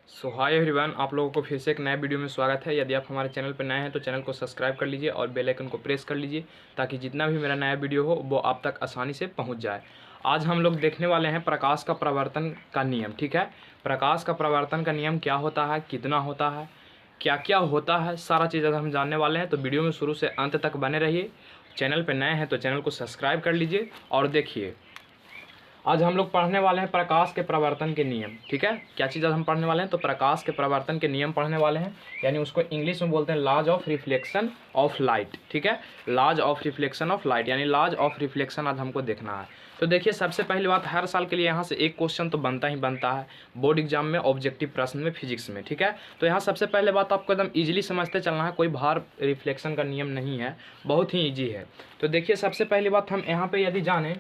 सो hi everyone, आप लोगों को फिर से एक नए वीडियो में स्वागत है। यदि आप हमारे चैनल पर नए हैं तो चैनल को सब्सक्राइब कर लीजिए और बेल आइकन को प्रेस कर लीजिए ताकि जितना भी मेरा नया वीडियो हो वो आप तक आसानी से पहुंच जाए। आज हम लोग देखने वाले हैं प्रकाश का प्रवर्तन का नियम। ठीक है, प्रकाश का प्रवर्तन का नियम क्या होता है, कितना होता है, क्या क्या होता है, सारा चीज़ अगर हम जानने वाले हैं तो वीडियो में शुरू से अंत तक बने रहिए। चैनल पर नए हैं तो चैनल को सब्सक्राइब कर लीजिए और देखिए आज हम लोग पढ़ने वाले हैं प्रकाश के प्रवर्तन के नियम। ठीक है, क्या चीज़ आज हम पढ़ने वाले हैं तो प्रकाश के प्रवर्तन के नियम पढ़ने वाले हैं, यानी उसको इंग्लिश में बोलते हैं laws of reflection of light. ठीक है, laws of reflection of light यानी लॉज ऑफ रिफ्लेक्शन आज हमको देखना है। तो देखिए, सबसे पहली बात, हर साल के लिए यहाँ से एक क्वेश्चन तो बनता ही बनता है बोर्ड एग्जाम में, ऑब्जेक्टिव प्रश्न में, फिजिक्स में। ठीक है, तो यहाँ सबसे पहले बात आपको एकदम ईजिली समझते चलना है, कोई बाहर रिफ्लेक्शन का नियम नहीं है, बहुत ही ईजी है। तो देखिए, सबसे पहली बात हम यहाँ पे यदि जाने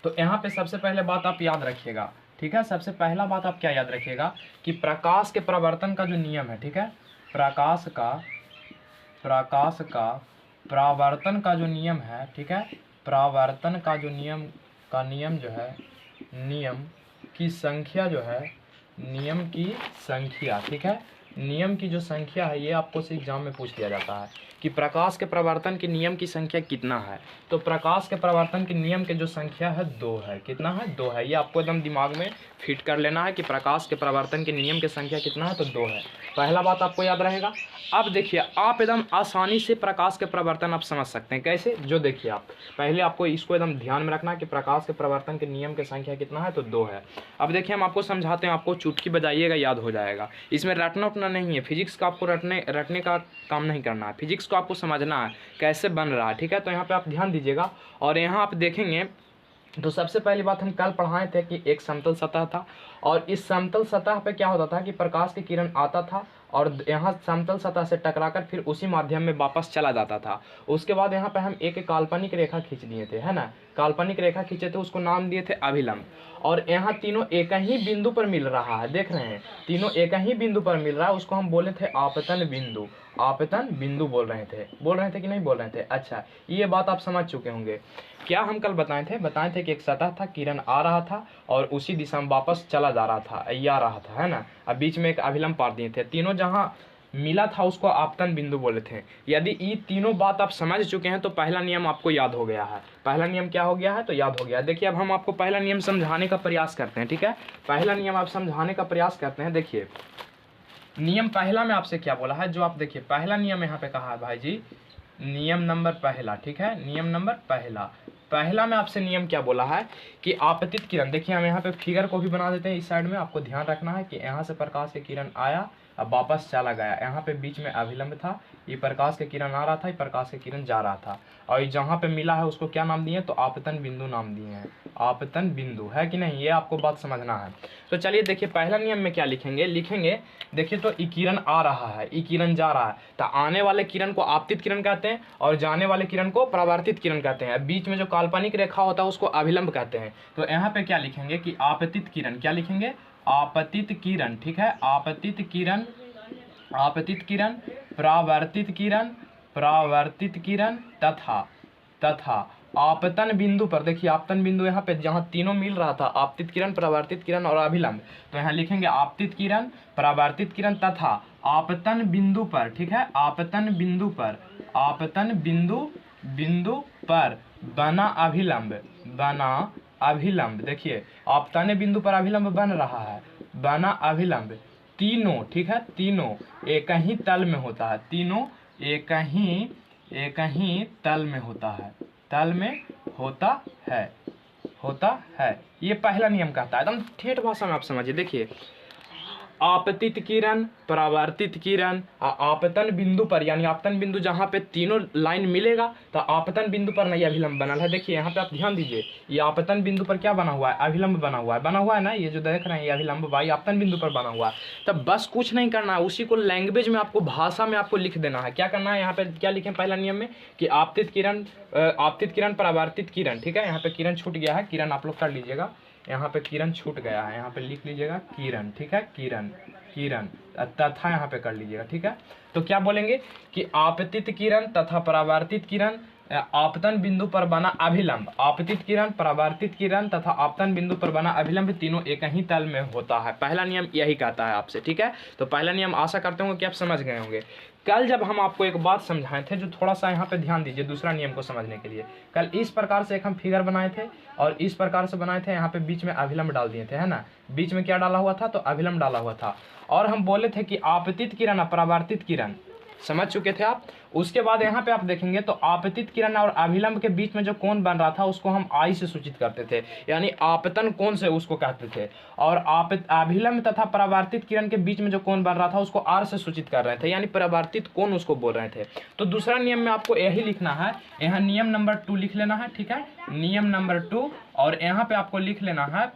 तो यहाँ पे सबसे पहले बात आप याद रखिएगा। ठीक है, सबसे पहला बात आप क्या याद रखिएगा कि प्रकाश के प्रवर्तन का जो नियम है, ठीक है, प्रकाश का प्रवर्तन का जो नियम है, ठीक है, प्रवर्तन का जो नियम जो है, नियम की संख्या जो है, नियम की संख्या, ठीक है, नियम की जो संख्या है ये आपको से एग्जाम में पूछ लिया जाता है कि प्रकाश के प्रवर्तन के नियम की संख्या कितना है। तो प्रकाश के प्रवर्तन के नियम के जो संख्या है 2 है। कितना है? 2 है। ये आपको एकदम दिमाग में फिट कर लेना है कि प्रकाश के प्रवर्तन के नियम की संख्या कितना है, तो 2 है। पहला बात आपको याद रहेगा। अब देखिए, आप एकदम आसानी से प्रकाश के प्रवर्तन आप समझ सकते हैं कैसे, जो देखिए आप पहले आपको इसको एकदम ध्यान में रखना कि प्रकाश के प्रवर्तन के नियम की संख्या कितना है, तो 2 है। अब देखिए, हम आपको समझाते हैं, आपको चुटकी बजाइएगा याद हो जाएगा। इसमें रटना उठना नहीं है, फिजिक्स का आपको रटने का काम नहीं करना है, फिजिक्स को आपको समझना है कैसे बन रहा है। ठीक है, तो यहाँ पे आप ध्यान दीजिएगा और यहाँ आप देखेंगे तो सबसे पहली बात हम कल पढ़ाए थे कि एक समतल सतह था और इस समतल सतह पे क्या होता था कि प्रकाश की किरण आता था और यहाँ समतल सतह से टकराकर फिर उसी माध्यम में वापस चला जाता था। उसके बाद यहाँ पे हम एक काल्पनिक रेखा खींच दिए थे, है ना, काल्पनिक रेखा खींचे थे, उसको नाम दिए थे अभिलंब। और यहाँ तीनों एक ही बिंदु पर मिल रहा है, देख रहे हैं, तीनों एक ही बिंदु पर मिल रहा है, उसको हम बोले थे आपतन बिंदु। आपतन बिंदु बोल रहे थे कि नहीं बोल रहे थे? अच्छा, ये बात आप समझ चुके होंगे। क्या हम कल बताए थे कि एक सतह था, किरण आ रहा था और उसी दिशा में वापस चला जा रहा था, आ रहा था, है ना। अब बीच में एक अभिलंब पार दिए थे, तीनों जहां मिला था उसको आपतन बिंदु बोले थे। यदि ये तीनों बात आप समझ चुके हैं तो पहला नियम आपको याद हो गया है। पहला नियम क्या हो गया है, तो याद हो गया। देखिए, अब हम आपको पहला नियम समझाने का प्रयास करते हैं। ठीक है, पहला नियम आप समझाने का प्रयास करते हैं। देखिए, नियम पहला में आपसे क्या बोला है, जो आप देखिए पहला नियम यहाँ पे कहा है भाई जी, नियम नंबर पहला। ठीक है, नियम नंबर पहला में आपसे नियम क्या बोला है कि आपतित किरण, देखिए हम यहाँ पे फिगर को भी बना देते हैं इस साइड में, आपको ध्यान रखना है कि यहाँ से प्रकाश की किरण आया, अब वापस चला गया, यहाँ पे बीच में अभिलंब था, ये प्रकाश की किरण आ रहा था, ये प्रकाश की किरण जा रहा था, और ये जहाँ पे मिला है उसको क्या नाम दिए, तो आपतन बिंदु नाम दिए हैं। आपतन बिंदु है कि नहीं, ये आपको बात समझना है। तो चलिए देखिए, पहला नियम में क्या लिखेंगे, देखिए तो ई किरण आ रहा है, ई किरण जा रहा है, तो आने वाले किरण को आपतित किरण कहते हैं और जाने वाले किरण को परावर्तित किरण कहते हैं। बीच में जो काल्पनिक रेखा होता है उसको अभिलंब कहते हैं। तो यहाँ पे क्या लिखेंगे कि आपतित किरण, क्या लिखेंगे, आपतित किरण। ठीक है, आपतित किरण, परावर्तित किरण तथा आपतन बिंदु पर, देखिए आपतन बिंदु यहाँ पे जहाँ तीनों मिल रहा था, आपतित किरण, परावर्तित किरण और अभिलंब, तो यहाँ लिखेंगे आपतित किरण, परावर्तित किरण तथा आपतन बिंदु पर। ठीक है, आपतन बिंदु पर बना अभिलंब, देखिए आपतन बिंदु पर अभिलंब बन रहा है, बना अभिलंब तीनों, ठीक है, तीनों एक ही तल में होता है, तीनों एक ही तल में होता है। ये पहला नियम कहता है, एकदम ठेठ भाषा में आप समझिए। देखिए, आपतित किरण, परावर्तित किरण, आपतन बिंदु पर, यानी आपतन बिंदु जहाँ पे तीनों लाइन मिलेगा तो आपतन बिंदु पर नहीं अभिलंब बनल है। देखिए यहाँ पे आप ध्यान दीजिए, ये आपतन बिंदु पर क्या बना हुआ है, अभिलंब बना हुआ है ना, ये जो देख रहे हैं ये अभिलंब वाई आपतन बिंदु पर बना हुआ है। तब बस कुछ नहीं करना है, उसी को लैंग्वेज में आपको, भाषा में आपको लिख देना है। क्या करना है, यहाँ पे क्या लिखें पहला नियम में कि आपतित किरण, परावर्तित किरण। ठीक है, यहाँ पे किरण छूट गया है, किरण आप लोग कर लीजिएगा, यहाँ पे किरण छूट गया है, यहाँ पे लिख लीजिएगा किरण। ठीक है, किरण तथा यहाँ पे कर लीजिएगा। ठीक है, तो क्या बोलेंगे कि आपतित किरण तथा परावर्तित किरण आपतन बिंदु पर बना अभिलंब, आपतित किरण, परावर्तित किरण तथा आपतन बिंदु पर बना अभिलंब तीनों एक ही तल में होता है। पहला नियम यही कहता है आपसे, ठीक है। तो पहला नियम आशा करते होंगे कि आप समझ गए होंगे। कल जब हम आपको एक बात समझाए थे, जो थोड़ा सा यहाँ पे ध्यान दीजिए दूसरा नियम को समझने के लिए। कल इस प्रकार से एक हम फिगर बनाए थे और इस प्रकार से बनाए थे, यहाँ पे बीच में अभिलंब डाल दिए थे, है ना। बीच में क्या डाला हुआ था, तो अभिलंब डाला हुआ था। और हम बोले थे कि आपतित किरण और परावर्तित किरण, समझ चुके थे आप। उसके बाद यहाँ पे आप देखेंगे तो आपतित किरण और अभिलंब के बीच में जो कोण बन रहा था उसको हम आई से सूचित करते थे, यानी आपतन कोण से उसको कहते थे। और अभिलंब तथा परावर्तित किरण के बीच में जो कोण बन रहा था उसको आर से सूचित कर रहे थे, यानी परावर्तित कोण उसको बोल रहे थे। तो दूसरा नियम में आपको यही लिखना है, यहाँ नियम नंबर 2 लिख लेना है, ठीक है, नियम नंबर 2। और यहाँ पे आपको लिख लेना है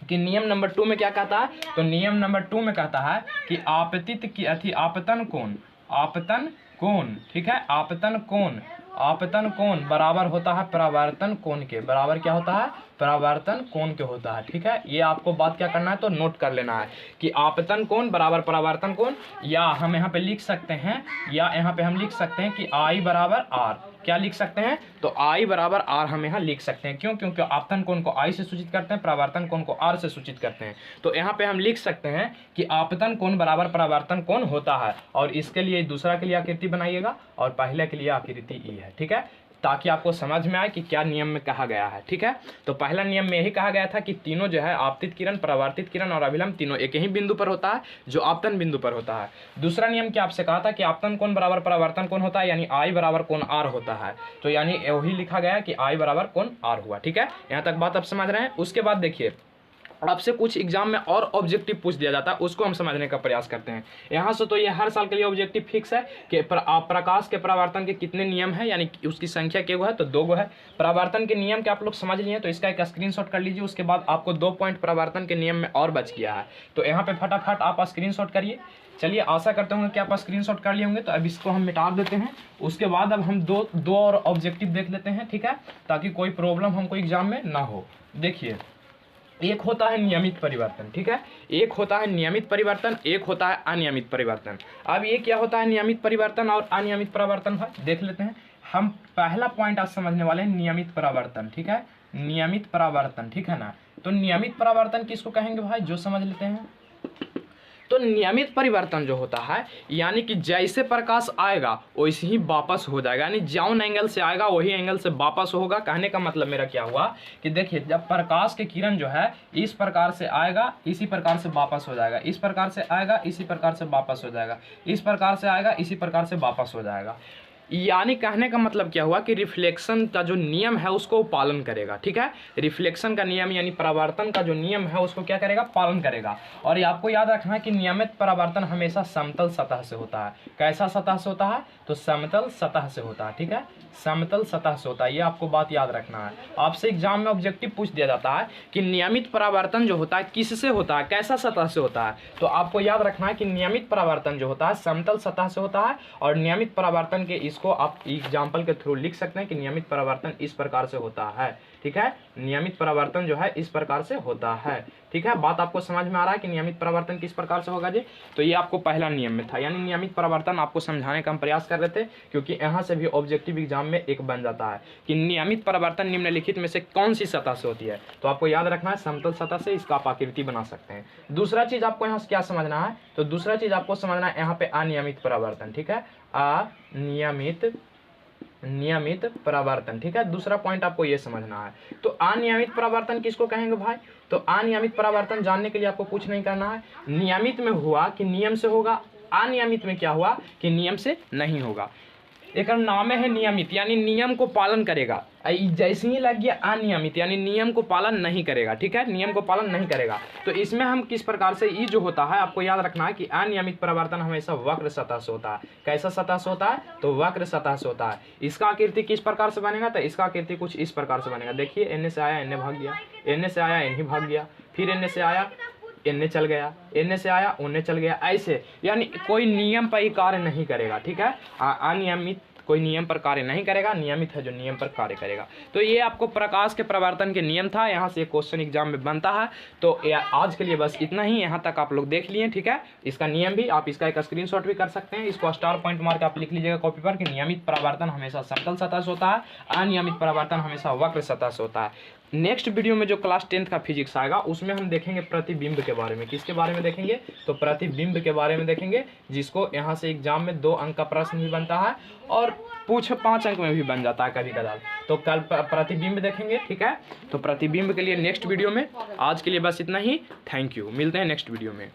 कि नियम नंबर 2 में क्या कहता है, तो नियम नंबर 2 में कहता है कि आपतित की आपतन कोण, आपतन कोण, ठीक है, आपतन कोण, आपतन कोण बराबर होता है परावर्तन कोण के, बराबर क्या होता है, परावर्तन कोण के होता है, ठीक है। ये आपको बात क्या करना है, तो नोट कर लेना है कि आपतन कोण बराबर परावर्तन कोण, या हम यहाँ पे लिख सकते हैं, या यहाँ पे हम लिख सकते हैं कि आई बराबर आर, क्या लिख सकते हैं, तो आई बराबर आर हम यहाँ लिख सकते हैं। क्यों, क्योंकि आपतन कोण को आई से सूचित करते हैं, परावर्तन कोण को आर से सूचित करते हैं। तो यहाँ पे हम लिख सकते हैं कि आपतन कोण बराबर परावर्तन कोण होता है। और इसके लिए दूसरा के लिए आकृति बनाइएगा और पहले के लिए आकृति ई है, ठीक है, ताकि आपको समझ में आए कि क्या नियम में कहा गया है, ठीक है। तो पहला नियम में यही कहा गया था कि तीनों जो है आपतित किरण, परावर्तित किरण और अभिलंब तीनों एक ही बिंदु पर होता है, जो आपतन बिंदु पर होता है। दूसरा नियम क्या आपसे कहा था कि आपतन कोण बराबर परावर्तन कोण होता है, यानी आई बराबर कोण आर होता है। तो यानी वही लिखा गया कि आई बराबर कोण आर हुआ, ठीक है। यहाँ तक बात आप समझ रहे हैं। उसके बाद देखिए, आपसे कुछ एग्जाम में और ऑब्जेक्टिव पूछ दिया जाता है, उसको हम समझने का प्रयास करते हैं। यहाँ से तो ये हर साल के लिए ऑब्जेक्टिव फिक्स है कि प्रकाश के परावर्तन के कितने नियम है, यानी उसकी संख्या क्या है, तो 2 है। परावर्तन के नियम के आप लोग समझ लिए, तो इसका एक स्क्रीनशॉट कर लीजिए। उसके बाद आपको 2 पॉइंट परावर्तन के नियम में और बच गया है, तो यहाँ पे फटाफट आप स्क्रीनशॉट करिए। चलिए, आशा करते होंगे कि आप स्क्रीनशॉट कर लिए होंगे। तो अब इसको हम मिटा देते हैं। उसके बाद अब हम दो और ऑब्जेक्टिव देख लेते हैं, ठीक है, ताकि कोई प्रॉब्लम हमको एग्जाम में ना हो। देखिए, एक होता है नियमित परिवर्तन, ठीक है, एक होता है नियमित परिवर्तन, एक होता है अनियमित परिवर्तन। अब ये क्या होता है नियमित परिवर्तन और अनियमित परिवर्तन है, देख लेते हैं। हम पहला पॉइंट आज समझने वाले हैं नियमित परिवर्तन, ठीक है, नियमित परिवर्तन, ठीक है ना। तो नियमित परिवर्तन किसको कहेंगे भाई, जो समझ लेते हैं। तो नियमित परिवर्तन जो होता है, यानी कि जैसे प्रकाश आएगा वैसे ही वापस हो जाएगा, यानी जौन एंगल से आएगा वही एंगल से वापस होगा। कहने का मतलब मेरा क्या हुआ कि देखिए, जब प्रकाश के किरण जो है इस प्रकार से आएगा, इसी प्रकार से वापस हो जाएगा, इस प्रकार से आएगा, इसी प्रकार से वापस हो जाएगा, इस प्रकार से आएगा, इसी प्रकार से वापस हो जाएगा। यानी कहने का मतलब क्या हुआ कि रिफ्लेक्शन का जो नियम है उसको पालन करेगा, ठीक है। रिफ्लेक्शन का नियम यानी परावर्तन का जो नियम है उसको क्या करेगा, पालन करेगा। और ये आपको याद रखना है कि नियमित परावर्तन हमेशा समतल सतह से होता है। कैसा सतह से होता है, तो समतल सतह से होता है, ठीक है, समतल सतह से होता है। ये आपको बात याद रखना है। आपसे एग्जाम में ऑब्जेक्टिव पूछ दिया जाता है कि नियमित परावर्तन जो होता है किससे होता है, कैसा सतह से होता है। तो आपको याद रखना है कि नियमित परावर्तन जो होता है समतल सतह से होता है। और नियमित परावर्तन के इसको आप एग्जाम्पल के थ्रू लिख सकते हैं कि नियमित परावर्तन इस प्रकार से होता है, ठीक है, नियमित परावर्तन जो है इस प्रकार से होता है, ठीक है। बात आपको समझ में आ रहा है कि नियमित परावर्तन किस प्रकार से होगा जी। तो ये आपको पहला नियम में था, यानी नियमित परावर्तन आपको समझाने का हम प्रयास कर रहे थे, क्योंकि यहाँ से भी ऑब्जेक्टिव एग्जाम में एक बन जाता है कि नियमित परावर्तन निम्नलिखित में से कौन सी सतह से होती है। तो आपको याद रखना है समतल सतह से, इसका आप आकृति बना सकते हैं। दूसरा चीज आपको यहाँ से क्या समझना है, तो दूसरा चीज आपको समझना है यहाँ पे अनियमित परावर्तन, ठीक है, नियमित परावर्तन, ठीक है। दूसरा पॉइंट आपको ये समझना है। तो अनियमित परावर्तन किसको कहेंगे भाई, तो अनियमित परावर्तन जानने के लिए आपको कुछ नहीं करना है। नियमित में हुआ कि नियम से होगा, अनियमित में क्या हुआ कि नियम से नहीं होगा। एक नाम है नियमित, यानी नियम को पालन करेगा। जैसे ही लग गया अनियमित, यानी नियम को पालन नहीं करेगा, ठीक है, नियम को पालन नहीं करेगा। तो इसमें हम किस प्रकार से, ये जो होता है आपको याद रखना है कि अनियमित परावर्तन हमेशा वक्र सतह से होता है। कैसा सतह से होता है, तो वक्र सतह से होता है। इसका आकृति किस प्रकार से बनेगा, तो इसका आकृति कुछ इस प्रकार से बनेगा। देखिए, एन से आया एन भाग गया, एन से आया एन ही भाग गया, फिर एन से आया एन चल गया, एन से आया ओन चल गया, ऐसे, यानी कोई नियम पर ही कार्य नहीं करेगा, ठीक है। कोई नियम पर कार्य नहीं करेगा, नियमित है जो नियम पर कार्य करेगा। तो ये आपको प्रकाश के प्रवर्तन के नियम था, यहाँ से क्वेश्चन एग्जाम में बनता है। तो आज के लिए बस इतना ही, यहाँ तक आप लोग देख लिए, ठीक है। इसका नियम भी आप इसका एक स्क्रीनशॉट भी कर सकते हैं, इसको स्टार पॉइंट मार के आप लिख लीजिएगा कॉपी पर कि नियमित परावर्तन हमेशा समतल सतह से होता है, अनियमित परावर्तन हमेशा वक्र सतह से होता है। नेक्स्ट वीडियो में जो क्लास 10th का फिजिक्स आएगा उसमें हम देखेंगे प्रतिबिंब के बारे में। किसके बारे में देखेंगे? तो प्रतिबिंब के बारे में देखेंगे, जिसको यहाँ से एग्जाम में 2 अंक का प्रश्न भी बनता है और 5 अंक में भी बन जाता है कभी कदार। तो कल प्रतिबिंब देखेंगे, ठीक है। तो प्रतिबिंब के लिए नेक्स्ट वीडियो में, आज के लिए बस इतना ही। थैंक यू, मिलते हैं नेक्स्ट वीडियो में।